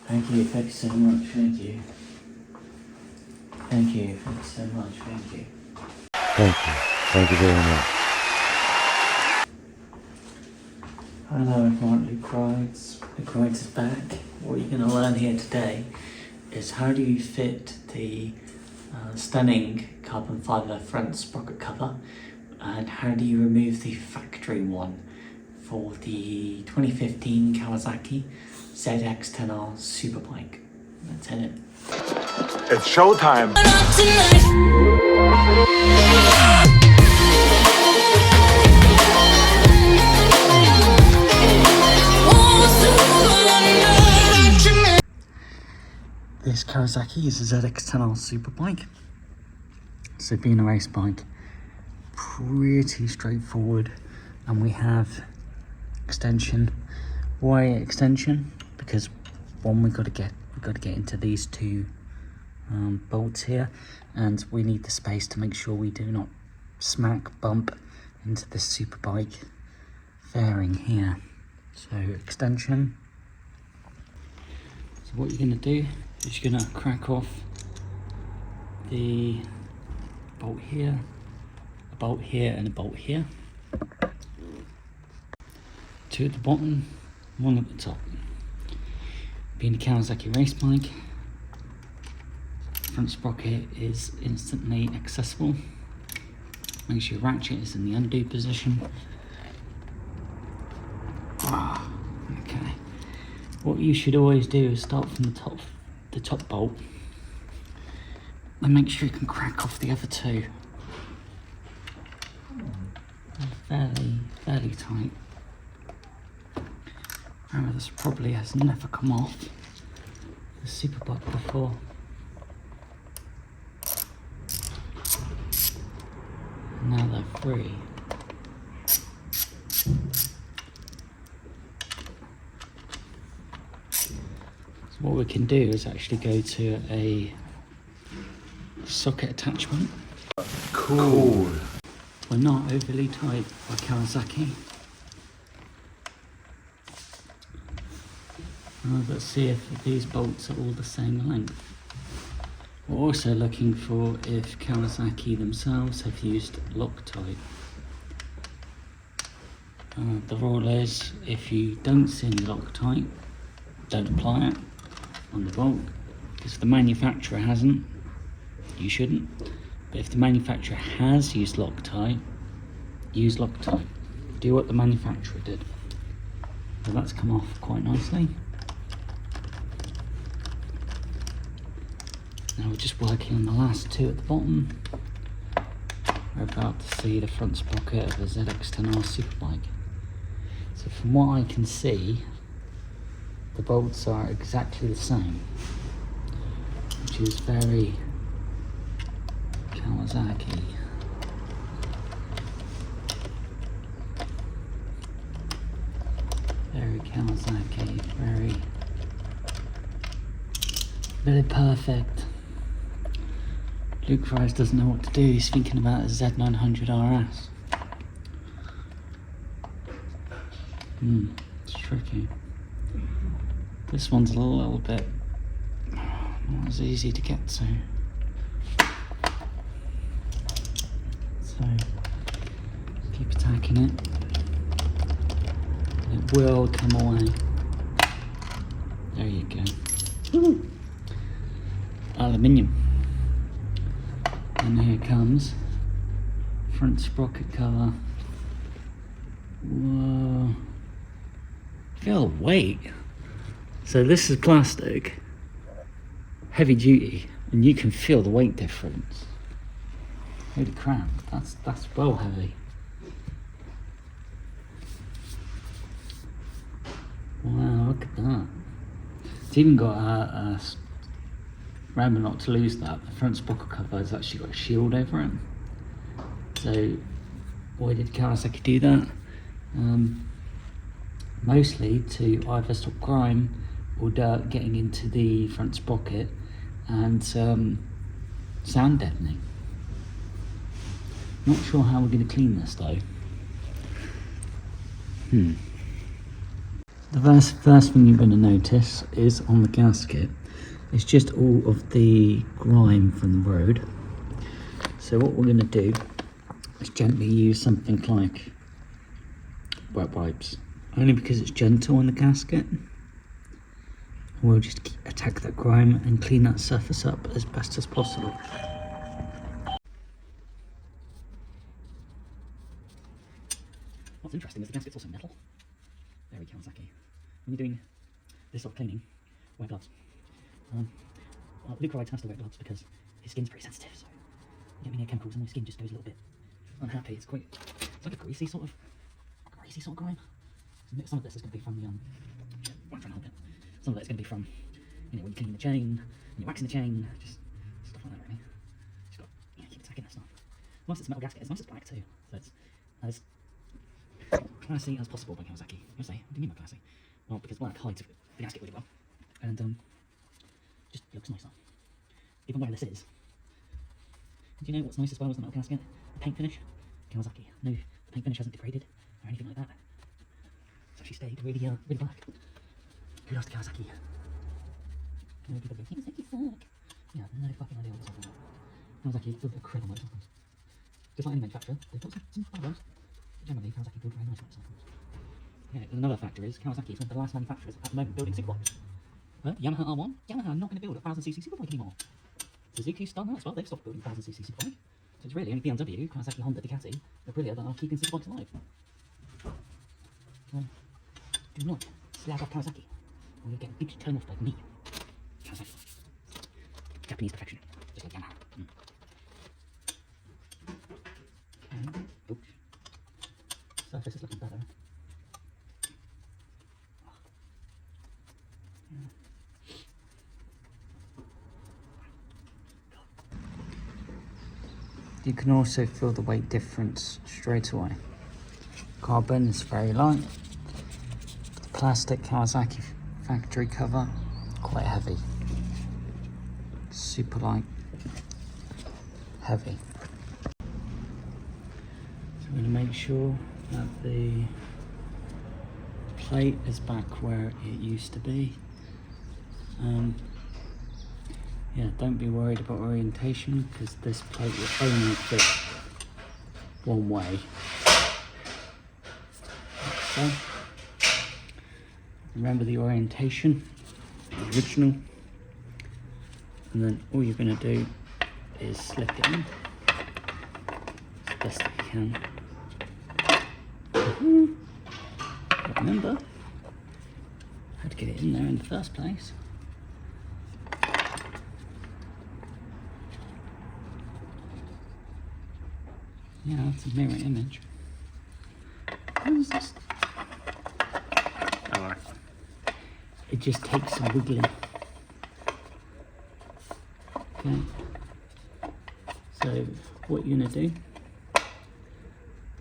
Thank you so much, thank you. Thank you so much, thank you. Thank you very much. Hello everyone, Luke Rides is back. What you're going to learn here today is how do you fit the stunning carbon fibre front sprocket cover, and how do you remove the factory one for the 2015 Kawasaki ZX10R SuperBike. Let's hit it. It's showtime. This Kawasaki is a ZX10R SuperBike. So being a race bike, pretty straightforward. And we have extension. Why extension? Because one, we got to get into these two bolts here, and we need the space to make sure we do not bump into the SuperBike fairing here. So extension. So what you're going to do is you're going to crack off the bolt here, a bolt here, and a bolt here. Two at the bottom, one at the top. Being a Kawasaki race bike, front sprocket is instantly accessible. Make sure your ratchet is in the undo position. Okay. What you should always do is start from the top bolt, and make sure you can crack off the other two. Fairly tight. Remember, this probably has never come off the SuperBike before. And now they're free. So what we can do is actually go to a socket attachment. Cool. We're not overly tight by Kawasaki. Let's see if these bolts are all the same length. We're also looking for if Kawasaki themselves have used Loctite. The rule is, if you don't see any Loctite, don't apply it on the bolt. If the manufacturer hasn't, you shouldn't. But if the manufacturer has used Loctite, use Loctite. Do what the manufacturer did. So that's come off quite nicely. Now we're just working on the last two at the bottom. We're about to see the front sprocket of a ZX10R SuperBike. So from what I can see, the bolts are exactly the same, which is very Kawasaki. Very Kawasaki, very perfect. Luke Rides doesn't know what to do, he's thinking about a Z900 RS. It's tricky. This one's a little bit not as easy to get to. So keep attacking it. It will come away. There you go. Aluminium. And here comes front sprocket cover. Whoa. Feel the weight. So this is plastic, heavy duty, and you can feel the weight difference. Holy crap, that's well heavy. Wow, look at that. It's even got a remember not to lose that. The front sprocket cover has actually got a shield over it. So why did Kawasaki do that? Mostly to either stop grime or dirt getting into the front sprocket and sound deadening. Not sure how we're going to clean this though. The first thing you're going to notice is on the gasket, it's just all of the grime from the road. So what we're going to do is gently use something like wet wipes, only because it's gentle on the gasket. We'll just attack that grime and clean that surface up as best as possible. What's interesting is the gasket's also metal. Very Kawasaki. When you're doing this sort of cleaning, wear gloves. Well, Luke Rides has to wear gloves because his skin's pretty sensitive, so you get me near chemicals and my skin just goes a little bit unhappy. It's like a greasy sort of grime. Some of this is going to be from the won't try and help it. Some of it is going to be from, you know, when you're cleaning the chain, when you're waxing the chain, just stuff like that really. Just got to keep attacking that stuff. Once it's a metal gasket, it's nice as black too, so it's as classy as possible by Kawasaki. I say, what do you mean by classy? Well, because black hides the gasket really well, and just looks nicer. Even where this is. Do you know what's nice as well as the metal gasket? The paint finish. Kawasaki. No, the paint finish hasn't degraded or anything like that. It's actually stayed really black. Kudos to Kawasaki. No people go, Kawasaki suck. Yeah, no fucking idea what they're talking about. Kawasaki feels a bit of crap on it sometimes. Just like any manufacturer, they put some problems. Generally, Kawasaki build very nice ones sometimes. Yeah, and another factor is Kawasaki is one of the last manufacturers at the moment building superbikes. Yamaha R1, Yamaha are not going to build a 1000cc superbike anymore. Suzuki's done that as well, they've stopped building 1000cc superbike. So it's really only BMW, Kawasaki, Honda, Ducati, Aprilia that are keeping superbikes alive. So, do not slag off Kawasaki, or you'll get a big turn off like me. Kawasaki. Japanese perfection, just like Yamaha. Okay, oops. Surface is looking better. You can also feel the weight difference straight away. Carbon is very light. The plastic Kawasaki factory cover, quite heavy. Super light, heavy. So I'm going to make sure that the plate is back where it used to be. Yeah, don't be worried about orientation because this plate will only fit one way. So, remember the orientation, the original, and then all you're going to do is slip it in as best you can. But remember how to get it in there in the first place. Yeah, that's a mirror image. What is this? Alright. It just takes some wiggling. Okay. So, what you're going to do,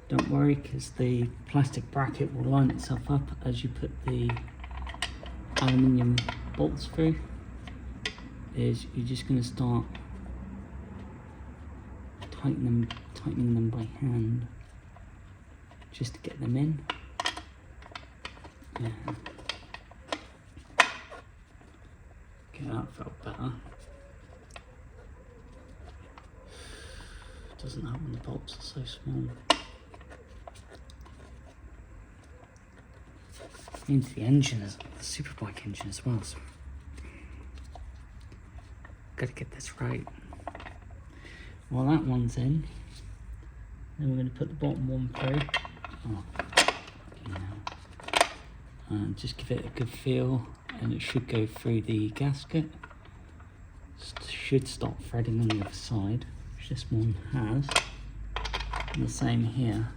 don't worry because the plastic bracket will line itself up as you put the aluminium bolts through, is you're just going to start tightening them by hand just to get them in. Yeah. Okay, that felt better. Doesn't help when the bolts are so small. Into the engine, the superbike engine as well. So gotta get this right. While that one's in, then we're going to put the bottom one through. And just give it a good feel, and it should go through the gasket. Should stop threading on the other side, which this one has. And the same here.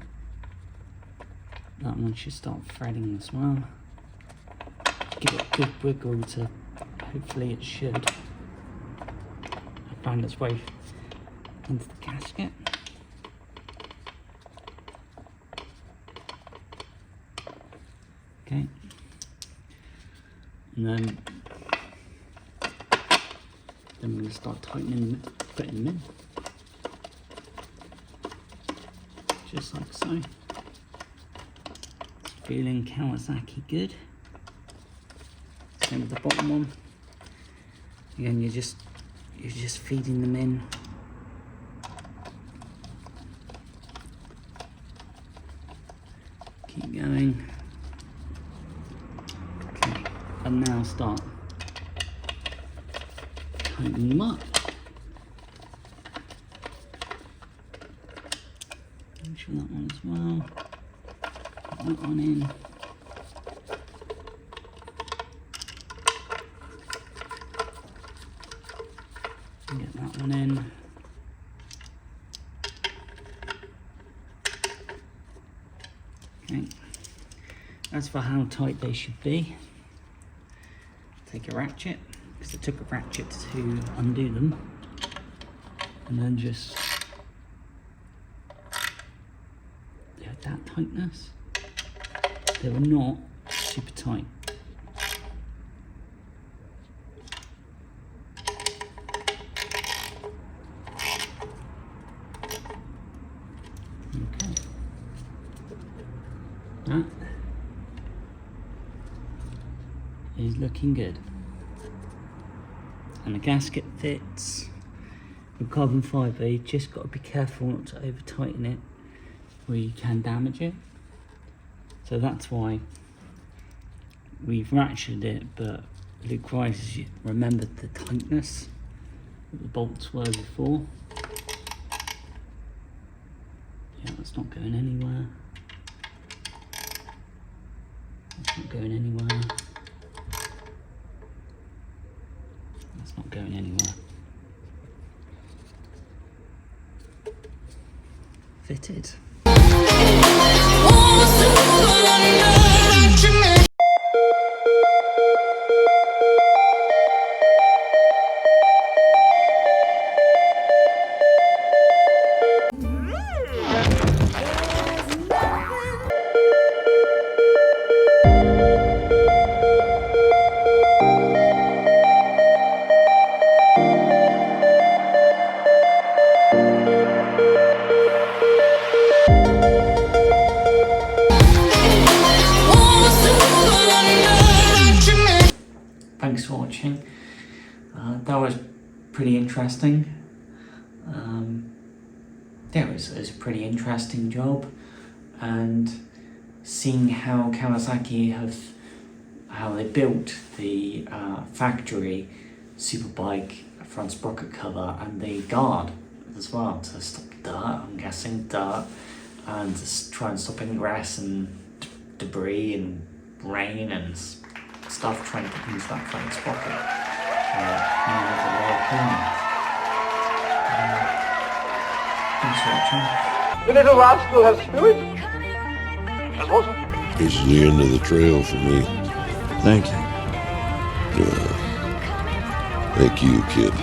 That one should start threading as well. Give it a good wiggle to, hopefully it should find its way into the gasket. Okay, and then we're going to start tightening, putting them in, just like so. Feeling Kawasaki good. Same with the bottom one. Again, you're just feeding them in. Keep going. Okay, and now start tightening them up. Make sure that one as well. Put that one in. Get that one in. Okay. As for how tight they should be, take a ratchet, because it took a ratchet to undo them, and then just at that tightness. They were not super tight. Okay. That is looking good. And the gasket fits. With carbon fibre, you've just got to be careful not to over tighten it, or you can damage it. So that's why we've ratcheted it, but Luke Rice has remembered the tightness that the bolts were before. Yeah, that's not going anywhere. That's not going anywhere. That's not going anywhere. Fitted. Thanks for watching. That was pretty interesting. Yeah, it was a pretty interesting job, and seeing how Kawasaki how they built the factory Superbike front sprocket cover and the guard as well to stop dirt, I'm guessing dirt, and to try and stop ingress and debris and rain and stuff trying to get into that front sprocket. Thanks for watching. The little rascal has spirit. As what? This is the end of the trail for me. Thank you. Thank you, kid.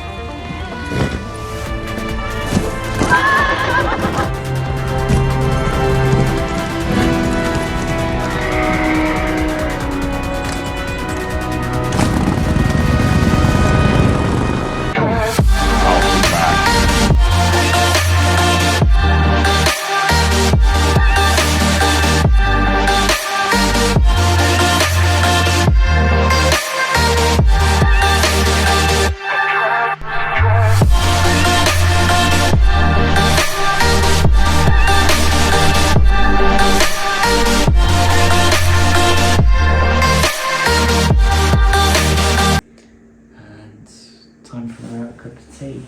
Time for a cup of tea.